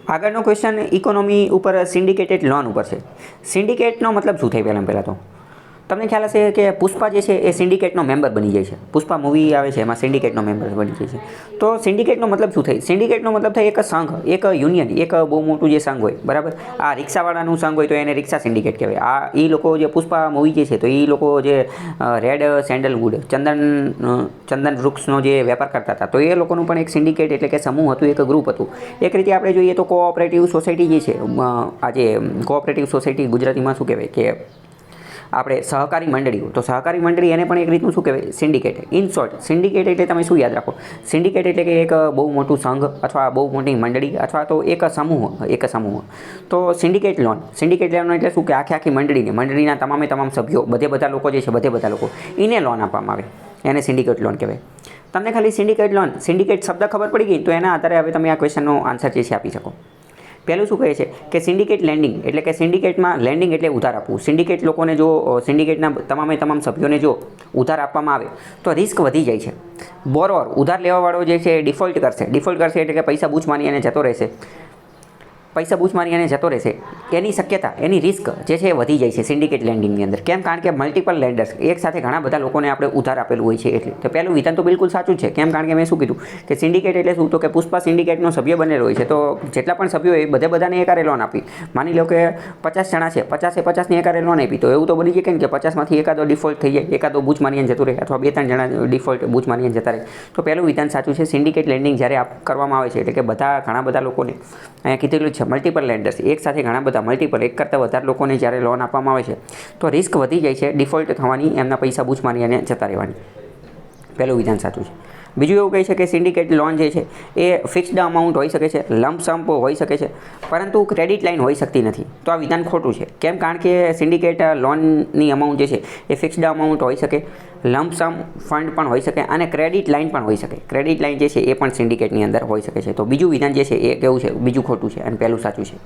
આગળનો question economy ઉપર સિન્ડિકેટેડ loan ઉપર છે. સિન્ડિકેટનો મતલબ શું થાય પહેલાં તો તમને ખ્યાલ હશે કે પુષ્પા જે છે એ સિન્ડિકેટનો મેમ્બર બની જાય છે. પુષ્પા મૂવી આવે છે એમાં સિન્ડિકેટનો મેમ્બર બની જાય છે. તો સિન્ડિકેટનો મતલબ શું થાય? સિન્ડિકેટનો મતલબ થાય એક સંઘ, એક યુનિયન, એક બહુ મોટું જે સંઘ હોય, બરાબર. આ રિક્ષાવાળાનું સંઘ હોય તો એને રિક્ષા સિન્ડિકેટ કહેવાય. આ એ લોકો જે પુષ્પા મૂવી જે છે તો એ લોકો જે રેડ સેન્ડલવુડ ચંદન વૃક્ષનો જે વેપાર કરતા હતા તો એ લોકોનું પણ એક સિન્ડિકેટ એટલે કે સમૂહ હતું, એક ગ્રુપ હતું. એક રીતે આપણે જોઈએ તો કોઓપરેટિવ સોસાયટી જે છે, આજે કોઓપરેટિવ સોસાયટી ગુજરાતીમાં શું કહેવાય કે આપણે સહકારી મંડળીઓ, તો સહકારી મંડળી એને પણ એક રીતનું શું કહેવાય? સિન્ડિકેટ. ઇન શોર્ટ, સિન્ડિકેટ એટલે તમે શું યાદ રાખો? સિન્ડિકેટ એટલે કે એક બહુ મોટું સંઘ અથવા બહુ મોટી મંડળી અથવા તો એક સમૂહ. તો સિન્ડિકેટ લોન એટલે શું કે આખી મંડળીના તમામ સભ્યો, બધા લોકો જે છે, બધા લોકો એને લોન આપવામાં આવે, એને સિન્ડિકેટ લોન કહેવાય. તમને ખાલી સિન્ડિકેટ શબ્દ ખબર પડી ગઈ તો એના આધારે હવે તમે આ ક્વેશ્ચનનો આન્સર જે છે આપી શકો. પહેલું શું કહે છે કે સિન્ડિકેટ લેન્ડિંગ એટલે કે સિન્ડિકેટમાં લેન્ડિંગ એટલે ઉધાર આપવું. સિન્ડિકેટ લોકોને જો સિન્ડિકેટના તમામ સભ્યોને જો ઉધાર આપવામાં આવે તો રિસ્ક વધી જાય છે. બોરોવર, ઉધાર લેવાવાળો જે છે ડિફોલ્ટ કરશે એટલે કે પૈસા બૂચ મારી અને જતો રહેશે. એની શક્યતા, એની રિસ્ક જે છે એ વધી જાય છે સિન્ડિકેટ લેન્ડિંગની અંદર. કેમ? કારણ કે મલ્ટિપલ લેન્ડર્સ, એક સાથે ઘણા બધા લોકોને આપણે ઉધાર આપેલું હોય છે એટલે. તો પહેલું વિધાન તો બિલકુલ સાચું જ છે. કેમ? કારણ કે મેં શું કીધું કે સિન્ડિકેટ એટલે શું? તો કે પુષ્પા સિન્ડિકેટનો સભ્ય બનેલો હોય છે તો જેટલા પણ સભ્યો હોય બધાને એકારે લોન આપી. માની લો કે 50 જણા છે, 50ની એકારે લોન આપી તો એવું તો બની શકે ને કે 50માંથી એકાદો ડિફોલ્ટ થઈ જાય, એકાદો બૂચ મારીને જતું રહે અથવા 2-3 જણા ડિફોલ્ટ બૂચ મારીને જતા રહે. તો પહેલું વિધાન સાચું છે. સિન્ડિકેટ લેન્ડિંગ જ્યારે કરવામાં આવે છે એટલે કે ઘણા બધા લોકોને, અહીંયા કીધેલું છે મલ્ટિપલ લેન્ડર્સ, એક સાથે ઘણા બધા એક કરતાં વધારે લોકોને જ્યારે લોન આપવામાં આવે છે તો રિસ્ક વધી જાય છે ડિફોલ્ટ થવાની, એમના પૈસા બૂચ મારી અને જતા રહેવાની. પહેલું વિધાન સાચું છે. બીજું એવું કહે છે કે સિન્ડિકેટ લોન જે છે એ ફિક્સ્ડ અમાઉન્ટ હોઈ શકે છે, લમ્પ સમ હોઈ શકે છે, પરંતુ ક્રેડિટ લાઇન હોઈ શકતી નથી. તો આ વિધાન ખોટું છે. કેમ? કારણ કે સિન્ડિકેટ લોનની અમાઉન્ટ જે છે એ ફિક્સ્ડ અમાઉન્ટ હોઈ શકે, લમ્પ સમ ફંડ પણ હોઈ શકે અને ક્રેડિટ લાઇન પણ હોઈ શકે. ક્રેડિટ લાઇન જે છે એ પણ સિન્ડિકેટની અંદર હોઈ શકે છે. તો બીજું વિધાન જે છે એ કેવું છે? બીજું ખોટું છે અને પહેલું સાચું છે.